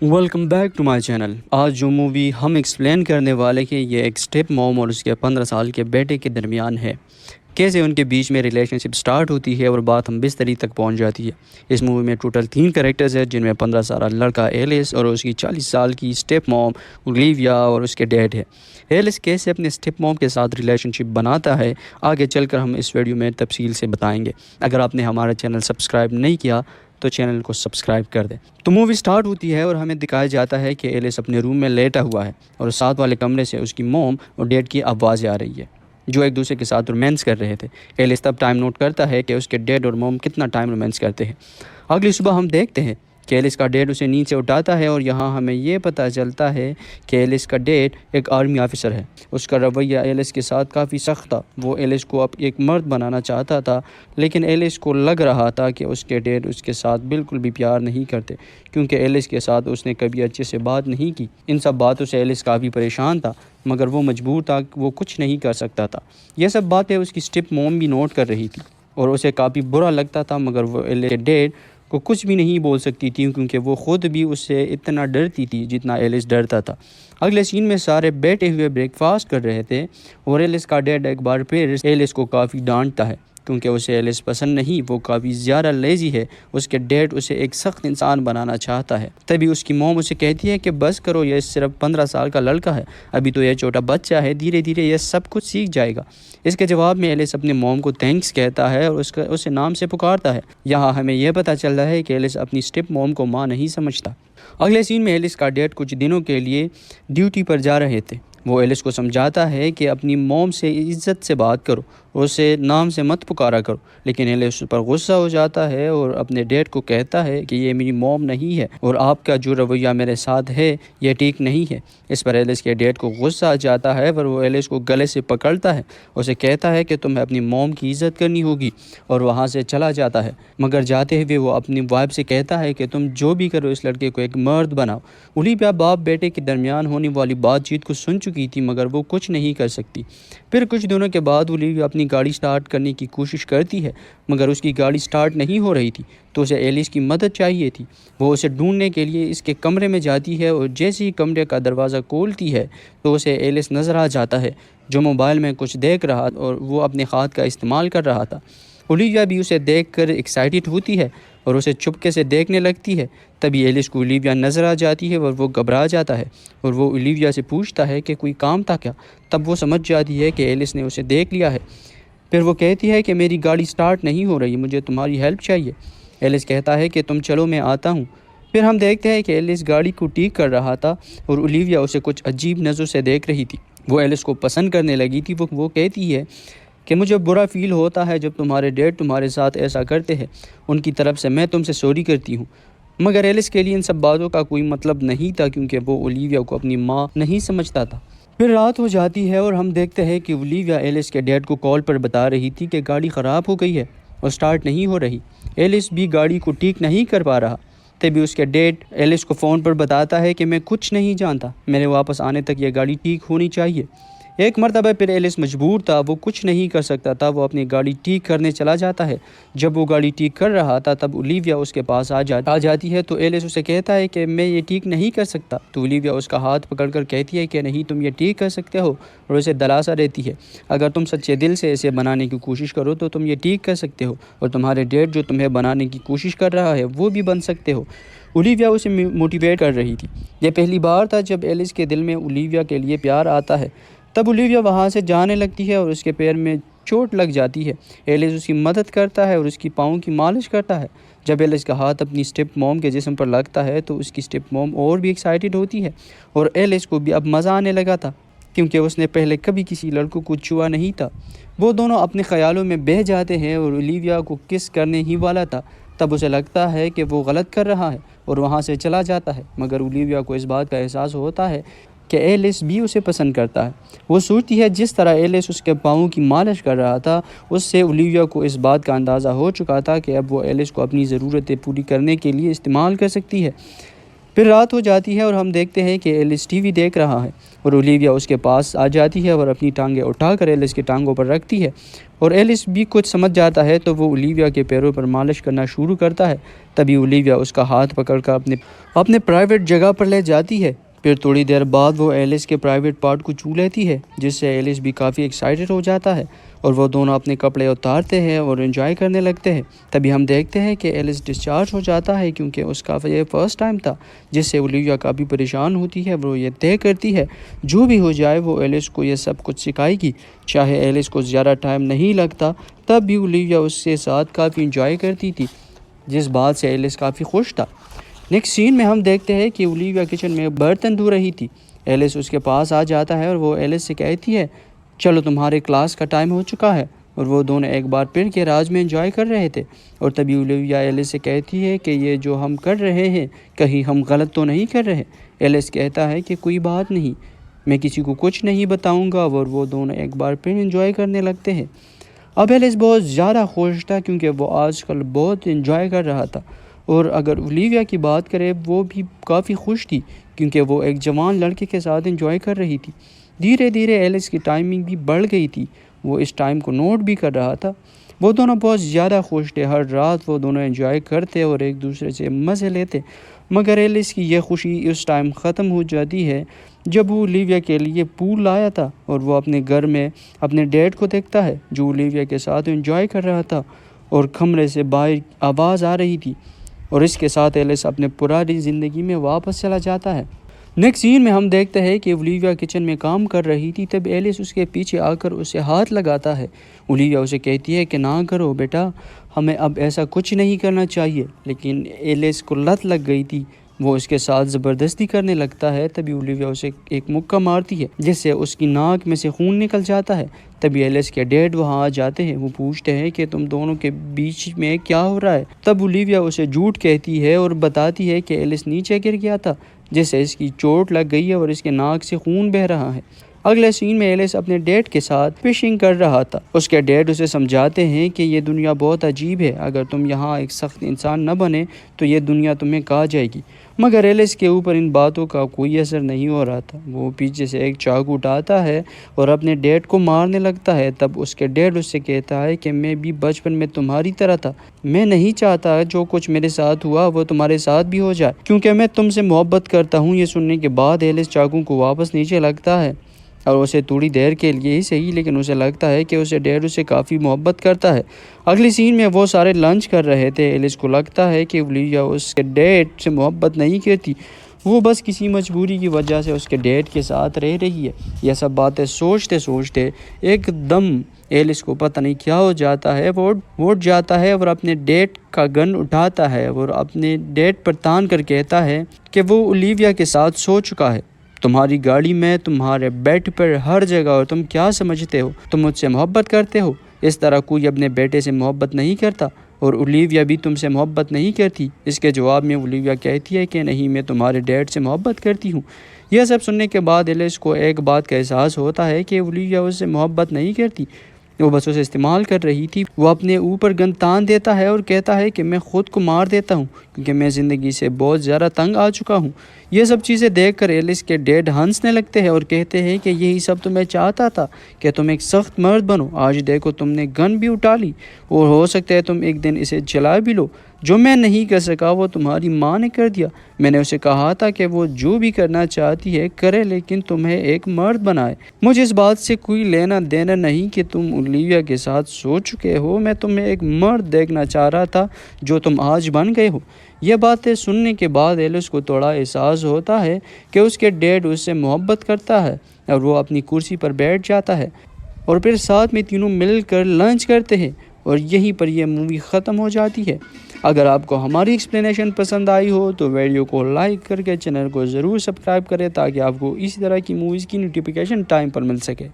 Welcome back to my channel. آج جو movie ہم ایکسپلین کرنے والے کہ یہ ایک اسٹیپ موم اور اس کے 15 سال کے بیٹے کے درمیان ہے، کیسے ان کے بیچ میں ریلیشن شپ سٹارٹ ہوتی ہے اور بات ہم بستری تک پہنچ جاتی ہے۔ اس مووی میں ٹوٹل 3 کریکٹرز ہیں، جن میں 15 سالہ لڑکا ایلس اور اس کی 40 سال کی اسٹیپ موم اولیویا اور اس کے ڈیڈ ہے۔ ایلس کیسے اپنے اسٹیپ موم کے ساتھ ریلیشن شپ بناتا ہے، آگے چل کر ہم اس ویڈیو میں تفصیل سے بتائیں گے۔ اگر آپ نے ہمارا چینل سبسکرائب نہیں کیا تو چینل کو سبسکرائب کر دیں۔ تو مووی سٹارٹ ہوتی ہے اور ہمیں دکھایا جاتا ہے کہ ایلس اپنے روم میں لیٹا ہوا ہے اور ساتھ والے کمرے سے اس کی موم اور ڈیڈ کی آوازیں آ رہی ہے، جو ایک دوسرے کے ساتھ رومانس کر رہے تھے۔ ایلس تب ٹائم نوٹ کرتا ہے کہ اس کے ڈیڈ اور موم کتنا ٹائم رومانس کرتے ہیں۔ اگلی صبح ہم دیکھتے ہیں کہ ایلس کا ڈیڈ اسے نیند سے اٹھاتا ہے اور یہاں ہمیں یہ پتہ چلتا ہے کہ ایلس کا ڈیڈ ایک آرمی آفیسر ہے۔ اس کا رویہ ایلس کے ساتھ کافی سخت تھا۔ وہ ایلس کو اب ایک مرد بنانا چاہتا تھا، لیکن ایلس کو لگ رہا تھا کہ اس کے ڈیڈ اس کے ساتھ بالکل بھی پیار نہیں کرتے، کیونکہ ایلس کے ساتھ اس نے کبھی اچھے سے بات نہیں کی۔ ان سب باتوں سے ایلس کافی پریشان تھا، مگر وہ مجبور تھا، وہ کچھ نہیں کر سکتا تھا۔ یہ سب باتیں اس کی اسٹیپ موم بھی نوٹ کر رہی تھی اور اسے کافی برا لگتا تھا، مگر وہ ایلس کے ڈیڈ کو کچھ بھی نہیں بول سکتی تھی، کیونکہ وہ خود بھی اس سے اتنا ڈرتی تھی جتنا ایلس ڈرتا تھا۔ اگلے سین میں سارے بیٹھے ہوئے بریک فاسٹ کر رہے تھے اور ایلس کا ڈیڈ ایک بار پھر ایلس کو کافی ڈانٹتا ہے، کیونکہ اسے ایلس پسند نہیں، وہ کافی زیادہ لیزی ہے۔ اس کے ڈیڈ اسے ایک سخت انسان بنانا چاہتا ہے۔ تبھی اس کی موم اسے کہتی ہے کہ بس کرو، یہ صرف 15 سال کا لڑکا ہے، ابھی تو یہ چھوٹا بچہ ہے، دھیرے دھیرے یہ سب کچھ سیکھ جائے گا۔ اس کے جواب میں ایلس اپنے موم کو تھینکس کہتا ہے اور اسے نام سے پکارتا ہے۔ یہاں ہمیں یہ پتہ چل رہا ہے کہ ایلس اپنی اسٹیپ موم کو ماں نہیں سمجھتا۔ اگلے سین میں ایلس کا ڈیڈ کچھ دنوں کے لیے ڈیوٹی پر جا رہے تھے۔ وہ ایلس کو سمجھاتا ہے کہ اپنی موم سے عزت سے بات کرو، اسے نام سے مت پکارا کرو، لیکن ایلس پر غصہ ہو جاتا ہے اور اپنے ڈیڈ کو کہتا ہے کہ یہ میری موم نہیں ہے اور آپ کا جو رویہ میرے ساتھ ہے یہ ٹھیک نہیں ہے۔ اس پر ایلس کے ڈیڈ کو غصہ آ جاتا ہے اور وہ ایلس کو گلے سے پکڑتا ہے، اسے کہتا ہے کہ تمہیں اپنی موم کی عزت کرنی ہوگی، اور وہاں سے چلا جاتا ہے۔ مگر جاتے ہوئے وہ اپنی وائف سے کہتا ہے کہ تم جو بھی کرو اس لڑکے کو ایک مرد بناؤ۔ اولیویا باپ بیٹے کے درمیان ہونے والی بات چیت کو سن چکی تھی، مگر وہ کچھ نہیں کر سکتی۔ پھر کچھ دنوں کے بعد اولیویا اپنی گاڑی سٹارٹ کرنے کی کوشش کرتی ہے، مگر اس کی گاڑی سٹارٹ نہیں ہو رہی تھی، تو اسے ایلس کی مدد چاہیے تھی۔ وہ اسے ڈھونڈنے کے لیے اس کے کمرے میں جاتی ہے اور جیسے ہی کمرے کا دروازہ کھولتی ہے تو اسے ایلس نظر آ جاتا ہے، جو موبائل میں کچھ دیکھ رہا اور وہ اپنے ہاتھ کا استعمال کر رہا تھا۔ اولیویا بھی اسے دیکھ کر ایکسائٹڈ ہوتی ہے اور اسے چپکے سے دیکھنے لگتی ہے۔ تبھی ایلس کو اولیویا نظر آ جاتی ہے اور وہ گھبرا جاتا ہے اور وہ اولیویا سے پوچھتا ہے کہ کوئی کام تھا کیا۔ تب وہ سمجھ جاتی ہے کہ ایلس نے اسے دیکھ لیا ہے۔ پھر وہ کہتی ہے کہ میری گاڑی سٹارٹ نہیں ہو رہی، مجھے تمہاری ہیلپ چاہیے۔ ایلس کہتا ہے کہ تم چلو، میں آتا ہوں۔ پھر ہم دیکھتے ہیں کہ ایلس گاڑی کو ٹھیک کر رہا تھا اور اولیویا اسے کچھ عجیب نظر سے دیکھ رہی تھی۔ وہ ایلس کو پسند کرنے لگی تھی۔ وہ کہتی ہے کہ مجھے برا فیل ہوتا ہے جب تمہارے ڈیڈ تمہارے ساتھ ایسا کرتے ہیں، ان کی طرف سے میں تم سے سوری کرتی ہوں۔ مگر ایلس کے لیے ان سب باتوں کا کوئی مطلب نہیں تھا، کیونکہ وہ اولیویا کو اپنی ماں نہیں سمجھتا تھا۔ پھر رات ہو جاتی ہے اور ہم دیکھتے ہیں کہ اولیویا ایلس کے ڈیڈ کو کال پر بتا رہی تھی کہ گاڑی خراب ہو گئی ہے اور سٹارٹ نہیں ہو رہی۔ ایلس بھی گاڑی کو ٹھیک نہیں کر پا رہا۔ تبھی اس کے ڈیڈ ایلس کو فون پر بتاتا ہے کہ میں کچھ نہیں جانتا، میرے واپس آنے تک یہ گاڑی ٹھیک ہونی چاہیے۔ ایک مرتبہ پھر ایلس مجبور تھا، وہ کچھ نہیں کر سکتا تھا، وہ اپنی گاڑی ٹھیک کرنے چلا جاتا ہے۔ جب وہ گاڑی ٹھیک کر رہا تھا تب اولیویا اس کے پاس آ جاتی ہے، تو ایلس اسے کہتا ہے کہ میں یہ ٹھیک نہیں کر سکتا۔ تو اولیویا اس کا ہاتھ پکڑ کر کہتی ہے کہ نہیں، تم یہ ٹھیک کر سکتے ہو، اور اسے دلاسا دیتی ہے اگر تم سچے دل سے اسے بنانے کی کوشش کرو تو تم یہ ٹھیک کر سکتے ہو، اور تمہارے ڈیڈ جو تمہیں بنانے کی کوشش کر رہا ہے وہ بھی بن سکتے ہو۔ اولیویا اسے موٹیویٹ کر رہی تھی۔ یہ پہلی بار تھا جب ایلس کے دل میں اولیویا کے لیے پیار آتا ہے۔ تب اولیویا وہاں سے جانے لگتی ہے اور اس کے پیر میں چوٹ لگ جاتی ہے۔ ایلس اس کی مدد کرتا ہے اور اس کی پاؤں کی مالش کرتا ہے۔ جب ایلس کا ہاتھ اپنی اسٹیپ موم کے جسم پر لگتا ہے تو اس کی اسٹیپ موم اور بھی ایکسائٹڈ ہوتی ہے، اور ایلس کو بھی اب مزہ آنے لگا تھا، کیونکہ اس نے پہلے کبھی کسی لڑکوں کو چھوا نہیں تھا۔ وہ دونوں اپنے خیالوں میں بہہ جاتے ہیں اور اولیویا کو کس کرنے ہی والا تھا۔ تب اسے لگتا ہے کہ وہ غلط کر رہا ہے اور وہاں سے چلا جاتا ہے، مگر اولیویا کو اس بات کا احساس ہوتا ہے کہ ایلس بھی اسے پسند کرتا ہے۔ وہ سوچتی ہے جس طرح ایلس اس کے پاؤں کی مالش کر رہا تھا، اس سے اولیویا کو اس بات کا اندازہ ہو چکا تھا کہ اب وہ ایلس کو اپنی ضرورتیں پوری کرنے کے لیے استعمال کر سکتی ہے۔ پھر رات ہو جاتی ہے اور ہم دیکھتے ہیں کہ ایلس ٹی وی دیکھ رہا ہے اور اولیویا اس کے پاس آ جاتی ہے اور اپنی ٹانگیں اٹھا کر ایلس کی ٹانگوں پر رکھتی ہے اور ایلس بھی کچھ سمجھ جاتا ہے تو وہ اولیویا کے پیروں پر مالش کرنا شروع کرتا ہے۔ تبھی اولیویا اس کا ہاتھ پکڑ کر اپنے پرائیویٹ جگہ پر لے جاتی ہے۔ پھر تھوڑی دیر بعد وہ ایلس کے پرائیویٹ پارٹ کو چھو لیتی ہے، جس سے ایلس بھی کافی ایکسائٹڈ ہو جاتا ہے اور وہ دونوں اپنے کپڑے اتارتے ہیں اور انجوائے کرنے لگتے ہیں۔ تبھی ہم دیکھتے ہیں کہ ایلس ڈسچارج ہو جاتا ہے کیونکہ اس کا یہ فرسٹ ٹائم تھا، جس سے اولیویا کافی پریشان ہوتی ہے۔ وہ یہ طے کرتی ہے جو بھی ہو جائے وہ ایلس کو یہ سب کچھ سکھائے گی، چاہے ایلس کو زیادہ ٹائم نہیں لگتا۔ تب بھی اولیویا اس کے ساتھ کافی انجوائے کرتی تھی، جس بات سے ایلس کافی خوش تھا۔ نیکسٹ سین میں ہم دیکھتے ہیں کہ اولیویا کچن میں برتن دھو رہی تھی۔ ایلس اس کے پاس آ جاتا ہے اور وہ ایلس سے کہتی ہے چلو تمہارے کلاس کا ٹائم ہو چکا ہے، اور وہ دونوں ایک بار پھر کے راج میں انجوائے کر رہے تھے۔ اور تبھی اولیویا ایلس سے کہتی ہے کہ یہ جو ہم کر رہے ہیں کہیں ہم غلط تو نہیں کر رہے۔ ایلس کہتا ہے کہ کوئی بات نہیں، میں کسی کو کچھ نہیں بتاؤں گا، اور وہ دونوں ایک بار پھر انجوائے کرنے لگتے ہیں۔ اب ایلس بہت زیادہ خوش تھا کیونکہ وہ آج کل بہت انجوائے کر رہا تھا، اور اگر اولیویا کی بات کرے وہ بھی کافی خوش تھی کیونکہ وہ ایک جوان لڑکے کے ساتھ انجوائے کر رہی تھی۔ دھیرے دھیرے ایلس کی ٹائمنگ بھی بڑھ گئی تھی، وہ اس ٹائم کو نوٹ بھی کر رہا تھا۔ وہ دونوں بہت زیادہ خوش تھے، ہر رات وہ دونوں انجوائے کرتے اور ایک دوسرے سے مزے لیتے، مگر ایلس کی یہ خوشی اس ٹائم ختم ہو جاتی ہے جب وہ اولیویا کے لیے پول لایا تھا اور وہ اپنے گھر میں اپنے ڈیڈ کو دیکھتا ہے جو اولیویا کے ساتھ انجوائے کر رہا تھا، اور کمرے سے باہر آواز آ رہی تھی، اور اس کے ساتھ ایلس اپنے پرانی زندگی میں واپس چلا جاتا ہے۔ نیکسٹ سین میں ہم دیکھتے ہیں کہ اولیویا کچن میں کام کر رہی تھی، تب ایلس اس کے پیچھے آ کر اسے ہاتھ لگاتا ہے۔ اولیویا اسے کہتی ہے کہ نہ کرو بیٹا، ہمیں اب ایسا کچھ نہیں کرنا چاہیے، لیکن ایلس کو لت لگ گئی تھی، وہ اس کے ساتھ زبردستی کرنے لگتا ہے۔ تبھی اولیویا اسے ایک مکہ مارتی ہے جس سے اس کی ناک میں سے خون نکل جاتا ہے۔ تبھی ایلس کے ڈیڈ وہاں آ جاتے ہیں، وہ پوچھتے ہیں کہ تم دونوں کے بیچ میں کیا ہو رہا ہے۔ تب اولیویا اسے جھوٹ کہتی ہے اور بتاتی ہے کہ ایلس نیچے گر گیا تھا جس سے اس کی چوٹ لگ گئی ہے اور اس کے ناک سے خون بہہ رہا ہے۔ اگلے سین میں ایلس اپنے ڈیڈ کے ساتھ فشنگ کر رہا تھا۔ اس کے ڈیڈ اسے سمجھاتے ہیں کہ یہ دنیا بہت عجیب ہے، اگر تم یہاں ایک سخت انسان نہ بنے تو یہ دنیا تمہیں کھا جائے گی، مگر ایلس کے اوپر ان باتوں کا کوئی اثر نہیں ہو رہا تھا۔ وہ پیچھے سے ایک چاقو اٹھاتا ہے اور اپنے ڈیڈ کو مارنے لگتا ہے۔ تب اس کے ڈیڈ اس سے کہتا ہے کہ میں بھی بچپن میں تمہاری طرح تھا، میں نہیں چاہتا جو کچھ میرے ساتھ ہوا وہ تمہارے ساتھ بھی ہو جائے کیونکہ میں تم سے محبت کرتا ہوں۔ یہ سننے کے بعد ایلس چاقو کو واپس نیچے لگتا ہے، اور اسے تھوڑی دیر کے لیے ہی صحیح، لیکن اسے لگتا ہے کہ اسے ڈیڈ اسے کافی محبت کرتا ہے۔ اگلی سین میں وہ سارے لنچ کر رہے تھے۔ ایلس کو لگتا ہے کہ اولیویا اس کے ڈیڈ سے محبت نہیں کرتی، وہ بس کسی مجبوری کی وجہ سے اس کے ڈیڈ کے ساتھ رہ رہی ہے۔ یہ سب باتیں سوچتے سوچتے ایک دم ایلس کو پتہ نہیں کیا ہو جاتا ہے، وہ اٹھ جاتا ہے اور اپنے ڈیڈ کا گن اٹھاتا ہے اور اپنے ڈیڈ پر تان کر کہتا ہے کہ وہ اولیویا کے ساتھ سو چکا ہے، تمہاری گاڑی میں، تمہارے بیڈ پر، ہر جگہ، اور تم کیا سمجھتے ہو تم مجھ سے محبت کرتے ہو؟ اس طرح کوئی اپنے بیٹے سے محبت نہیں کرتا، اور اولیویا بھی تم سے محبت نہیں کرتی۔ اس کے جواب میں اولیویا کہتی ہے کہ نہیں، میں تمہارے ڈیڈ سے محبت کرتی ہوں۔ یہ سب سننے کے بعد ایلس کو ایک بات کا احساس ہوتا ہے کہ اولیویا اس سے محبت نہیں کرتی، وہ بس اسے استعمال کر رہی تھی۔ وہ اپنے اوپر گن تان دیتا ہے اور کہتا ہے کہ میں خود کو مار دیتا ہوں کیونکہ میں زندگی سے بہت زیادہ تنگ آ چکا ہوں۔ یہ سب چیزیں دیکھ کر ایلس کے ڈیڈ ہنسنے لگتے ہیں اور کہتے ہیں کہ یہی سب تو میں چاہتا تھا کہ تم ایک سخت مرد بنو، آج دیکھو تم نے گن بھی اٹھا لی، اور ہو سکتا ہے تم ایک دن اسے چلا بھی لو۔ جو میں نہیں کر سکا وہ تمہاری ماں نے کر دیا۔ میں نے اسے کہا تھا کہ وہ جو بھی کرنا چاہتی ہے کرے، لیکن تمہیں ایک مرد بنائے۔ مجھے اس بات سے کوئی لینا دینا نہیں کہ تم اولیویا کے ساتھ سو چکے ہو، میں تمہیں ایک مرد دیکھنا چاہ رہا تھا جو تم آج بن گئے ہو۔ یہ باتیں سننے کے بعد ایلس کو تھوڑا احساس ہوتا ہے کہ اس کے ڈیڈ اس سے محبت کرتا ہے، اور وہ اپنی کرسی پر بیٹھ جاتا ہے اور پھر ساتھ میں تینوں مل کر لنچ کرتے ہیں، اور یہیں پر یہ مووی ختم ہو جاتی ہے۔ اگر آپ کو ہماری ایکسپلینیشن پسند آئی ہو تو ویڈیو کو لائک کر کے چینل کو ضرور سبسکرائب کریں تاکہ آپ کو اسی طرح کی موویز کی نوٹیفیکیشن ٹائم پر مل سکے۔